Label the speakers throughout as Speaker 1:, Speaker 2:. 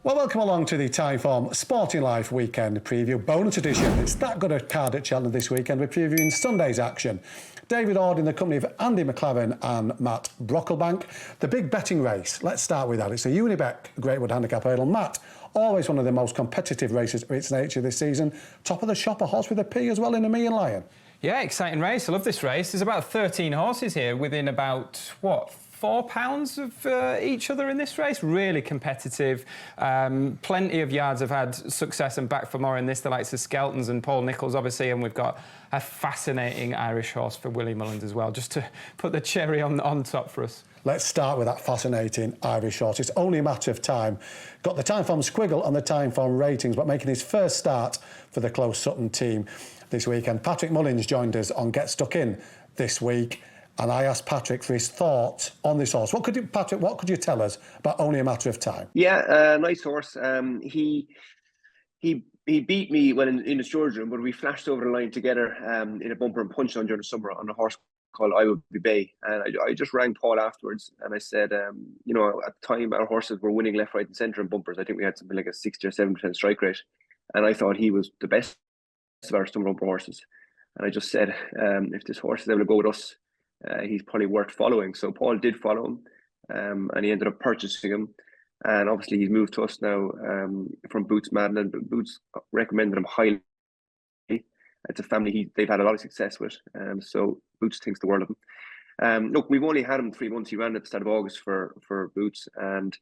Speaker 1: Well, welcome along to the Time Form Sporting Life Weekend Preview Bonus Edition. It's that good a card at Cheltenham this weekend. We're previewing Sunday's action. David Ord in the company of Andy McLaren and Matt Brocklebank. The big betting race, let's start with that. It's a Unibet Greatwood Handicap Hurdle. Matt, always one of the most competitive races of its nature this season. Top of the shop, a horse with a P as well in a Me and Lion. Yeah, exciting race. I love this race. There's about 13 horses here within about, what, £4 of each other in this race. Really competitive. Plenty of yards have had success and back for more in this. The likes of Skeltons and Paul Nicholls, obviously, and we've got a fascinating Irish horse for Willie Mullins as well, just to put the cherry on top for us. Let's start with that fascinating Irish horse. It's only a matter of time. Got the Time Form squiggle on the Time Form ratings, but making his first start for the Close Sutton team this weekend. Patrick Mullins joined us on Get Stuck In this week. And I asked Patrick for his thoughts on this horse. Patrick, what could you tell us about Only a Matter of Time?
Speaker 2: Yeah, nice horse. He beat me when in the storage room, but we flashed over the line together in a bumper and punch on during the summer on a horse called I Will Be Bay. And I just rang Paul afterwards and I said, you know, at the time our horses were winning left, right and centre in bumpers. I think we had something like a 60 or 70% strike rate. And I thought he was the best of our summer bumper horses. And I just said, if this horse is able to go with us, he's probably worth following. So Paul did follow him and he ended up purchasing him. And obviously he's moved to us now from Boots Madden, but Boots recommended him highly. It's a family they've had a lot of success with. So Boots thinks the world of him. Look, we've only had him 3 months. He ran at the start of August for Boots. And,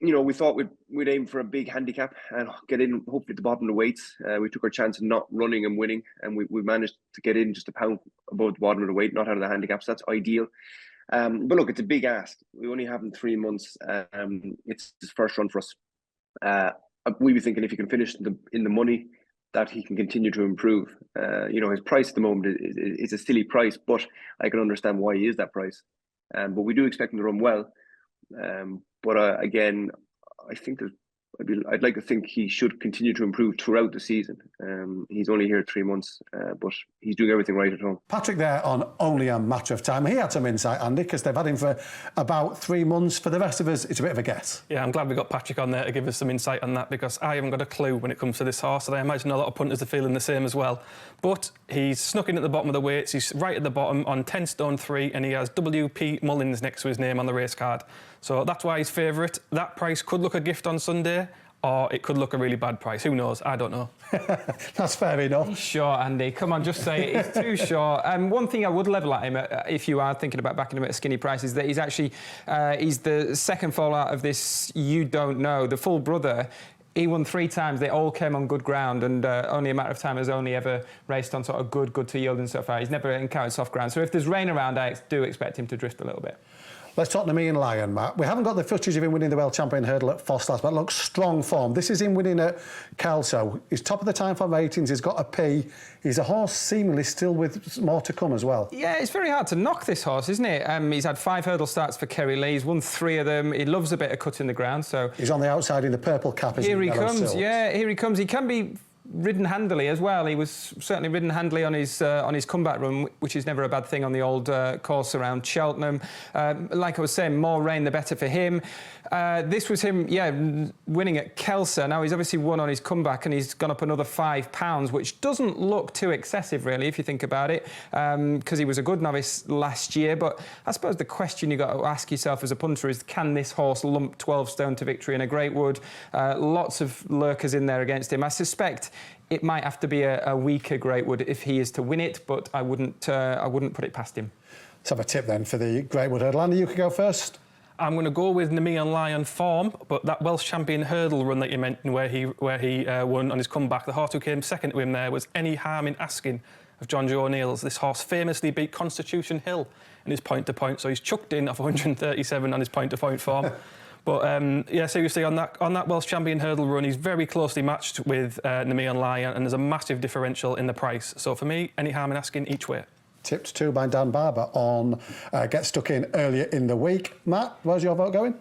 Speaker 2: you know, we thought we'd aim for a big handicap and get in, hopefully, at the bottom of the weights. We took our chance of not running and winning, and we managed to get in just a pound above the bottom of the weight, not out of the handicap, so that's ideal. But look, it's a big ask. We only have him 3 months. It's his first run for us. We were thinking if he can finish in the money, that he can continue to improve. You know, his price at the moment is a silly price, but I can understand why he is that price. But we do expect him to run well. But again, I think I'd like to think he should continue to improve throughout the season. He's only here 3 months, but he's doing everything right at home.
Speaker 1: Patrick there on Only a Matter of Time. He had some insight, Andy, because they've had him for about 3 months. For the rest of us, it's a bit of a guess.
Speaker 3: Yeah, I'm glad we got Patrick on there to give us some insight on that, because I haven't got a clue when it comes to this horse, and I imagine a lot of punters are feeling the same as well. But he's snuck in at the bottom of the weights. He's right at the bottom on 10 stone 3, and he has WP Mullins next to his name on the race card. So that's why he's favourite. That price could look a gift on Sunday, or it could look a really bad price. Who knows? I don't know.
Speaker 1: That's fair enough.
Speaker 4: He's short, Andy. Come on, just say it. He's too short. One thing I would level at him, if you are thinking about backing him at a skinny price, is that he's actually he's the second fallout of this You Don't Know. The full brother, he won 3 times. They all came on good ground, and Only a Matter of Time has only ever raced on sort of good to yielding so far. He's never encountered soft ground. So if there's rain around, I do expect him to drift a little bit.
Speaker 1: Let's talk to Me and Lion, Matt. We haven't got the footage of him winning the World Champion Hurdle at Foster's, but looks strong form. This is him winning at Kelso. He's top of the Time Form ratings. He's got a P. He's a horse seemingly still with more to come as well.
Speaker 4: Yeah, it's very hard to knock this horse, isn't it? He's had 5 hurdle starts for Kerry Lee. He's won 3 of them. He loves a bit of cutting the ground. So
Speaker 1: he's on the outside in the purple cap.
Speaker 4: Here he comes. Yeah, here he comes. He can be ridden handily as well. He was certainly ridden handily on his comeback run, which is never a bad thing on the old course around Cheltenham. Like I was saying, more rain the better for him. This was him, yeah, winning at Kelso. Now he's obviously won on his comeback and he's gone up another £5, which doesn't look too excessive really if you think about it, because he was a good novice last year. But I suppose the question you got to ask yourself as a punter is, can this horse lump 12 stone to victory in a Greatwood? Lots of lurkers in there against him. I suspect it might have to be a weaker Greatwood if he is to win it, but I wouldn't put it past him.
Speaker 1: Let's have a tip then for the Greatwood Hurdle. Andy, you could go first.
Speaker 3: I'm going to go with Me and Lion form, but that Welsh Champion Hurdle run that you mentioned where he won on his comeback, the horse who came second to him there was Any Harm in Asking of John Joe O'Neill's. This horse famously beat Constitution Hill in his point-to-point, so he's chucked in off 137 on his point-to-point form. But yeah, seriously, on that Welsh Champion Hurdle run, he's very closely matched with Me and Lion, and there's a massive differential in the price. So for me, Any Harm in Asking each way.
Speaker 1: Tipped too by Dan Barber on Get Stuck In earlier in the week. Matt, where's your vote going?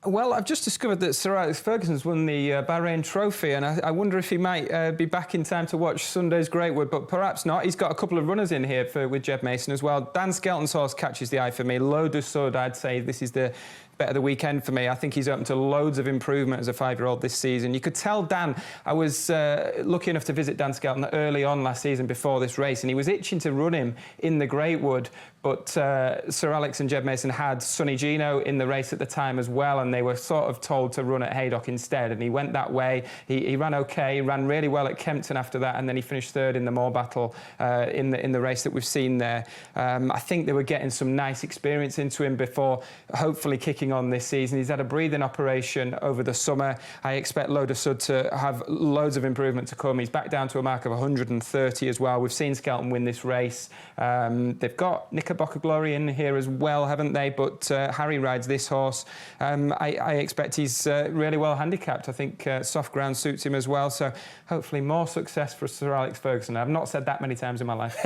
Speaker 4: Well, I've just discovered that Sir Alex Ferguson's won the Bahrain Trophy, and I wonder if he might be back in time to watch Sunday's Greatwood, but perhaps not. He's got a couple of runners in here with Jeb Mason as well. Dan Skelton's horse catches the eye for me. Low de Sud, I'd say this is the bet of the weekend for me. I think he's open to loads of improvement as a 5-year-old this season. You could tell Dan, I was lucky enough to visit Dan Skelton early on last season before this race, and he was itching to run him in the Greatwood, but Sir Alex and Jeb Mason had Sonny Gino in the race at the time as well, and they were sort of told to run at Haydock instead, and he went that way. He ran okay, he ran really well at Kempton after that, and then he finished third in the Moor Battle in the race that we've seen there. I think they were getting some nice experience into him before hopefully kicking on this season. He's had a breathing operation over the summer. I expect Loda Sud to have loads of improvement to come. He's back down to a mark of 130 as well. We've seen Skelton win this race. They've got Knickerbocker Glory in here as well, haven't they? But Harry rides this horse. I expect he's really well handicapped. I think soft ground suits him as well. So hopefully more success for Sir Alex Ferguson. I've not said that many times in my life.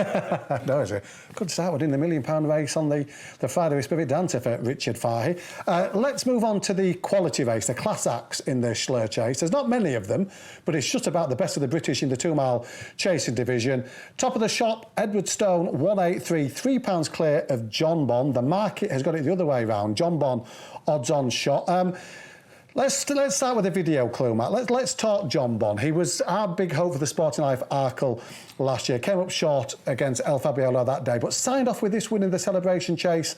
Speaker 1: No, it's a good start within the £1 million race on the Friday with Spirit Dancer for Richard Fahey. Let's move on to the quality race, the class acts in the Shloer Chase. There's not many of them, but it's just about the best of the British in the 2-mile chasing division. Top of the shop, Edward Stone, 183, £3 clear of John Bond. The market has got it the other way round. John Bond, odds-on shot. Let's start with a video clue, Matt. Let's talk John Bond. He was our big hope for the Sporting Life Arkle last year. Came up short against El Fabiolo that day, but signed off with this win in the Celebration Chase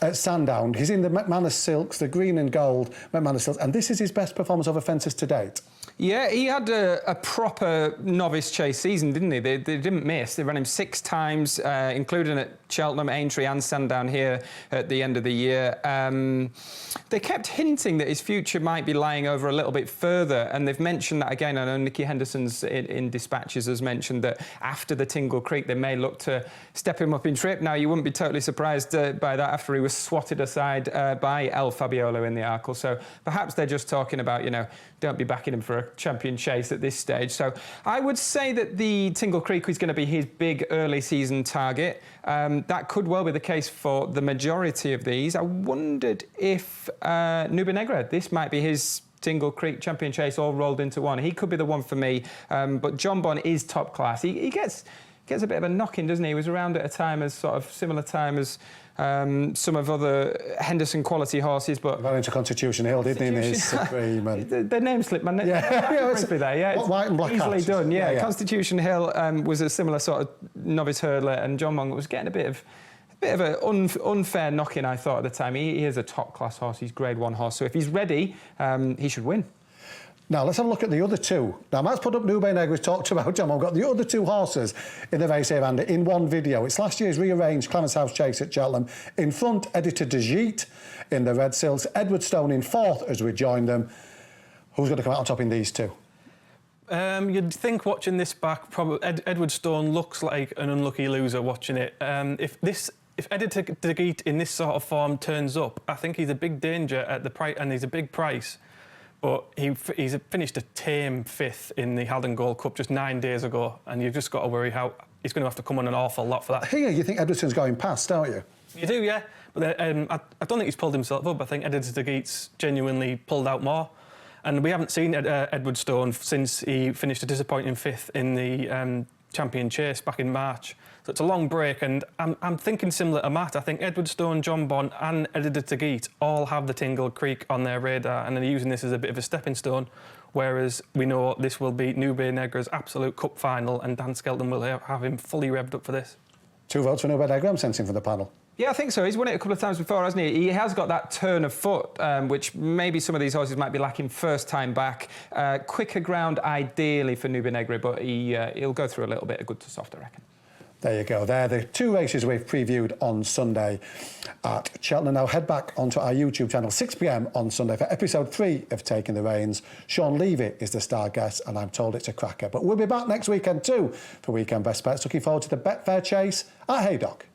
Speaker 1: at Sandown. He's in the McManus Silks, the green and gold McManus Silks, and this is his best performance over fences to date.
Speaker 4: Yeah, he had a proper novice chase season, didn't he? They didn't miss. They ran him 6 times, including at Cheltenham, Aintree and Sandown here at the end of the year. They kept hinting that his future might be lying over a little bit further, and they've mentioned that again. I know Nicky Henderson's in Dispatches has mentioned that after the Tingle Creek, they may look to step him up in trip. Now, you wouldn't be totally surprised by that after he was swatted aside by El Fabiolo in the Arkle. So perhaps they're just talking about, you know, don't be backing him for a champion chase at this stage. So I would say that the Tingle Creek is going to be his big early season target. That could well be the case for the majority of these. I wondered if Nube Negra, this might be his Tingle Creek champion chase all rolled into one. He could be the one for me. But John Bond is top class. He gets a bit of a knock-in, doesn't he? He was around at a time as sort of similar time as some of other Henderson quality horses, but
Speaker 1: Got into Constitution Hill, didn't he, in his Supreme? And
Speaker 4: the name slipped, man.
Speaker 1: yeah,
Speaker 4: It's there. Yeah, it's
Speaker 1: white and black
Speaker 4: easily
Speaker 1: hats.
Speaker 4: done. Yeah.
Speaker 1: Yeah.
Speaker 4: Constitution Hill was a similar sort of novice hurdler, and John Bond was getting a bit of an unfair knock-in, I thought, at the time. He is a top-class horse. He's Grade 1 horse, so if he's ready, he should win.
Speaker 1: Now, let's have a look at the other two. Now, Matt's put up Nube Negra, we've talked about John. I've got the other two horses in the race here, Andy, in one video. It's last year's rearranged Clarence House Chase at Cheltenham. In front, Editor de Gite in the red silks. Edward Stone in fourth as we join them. Who's going to come out on top in these two?
Speaker 3: You'd think watching this back, probably Edward Stone looks like an unlucky loser watching it. If Editor de Gite in this sort of form turns up, I think he's a big danger at the price, and he's a big price. But he's finished a tame 5th in the Halden Gold Cup just 9 days ago, and you've just got to worry how he's going to have to come on an awful lot for that.
Speaker 1: Here, you think Edwardson's going past, don't you?
Speaker 3: You do, yeah. But I don't think he's pulled himself up. I think Editor de Gite's genuinely pulled out more. And we haven't seen Edward Stone since he finished a disappointing 5th in the Champion Chase back in March. So it's a long break, and I'm thinking similar to Matt. I think Edward Stone, John Bond and Editor de Gite all have the Tingle Creek on their radar, and they're using this as a bit of a stepping stone, whereas we know this will be Nube Negra's absolute cup final, and Dan Skelton will have him fully revved up for this. 2 votes for Nube Negra, I'm sensing, from the panel.
Speaker 4: Yeah, I think so. He's won it a couple of times before, hasn't he? He has got that turn of foot, which maybe some of these horses might be lacking first time back. Quicker ground, ideally, for Nube Negra, but he'll go through a little bit of good to soft, I reckon.
Speaker 1: There you go. They're the 2 races we've previewed on Sunday at Cheltenham. Now head back onto our YouTube channel, 6 p.m. on Sunday for episode 3 of Taking the Reins. Sean Levy is the star guest, and I'm told it's a cracker. But we'll be back next weekend too for Weekend Best Bets. Looking forward to the Betfair Chase at Haydock.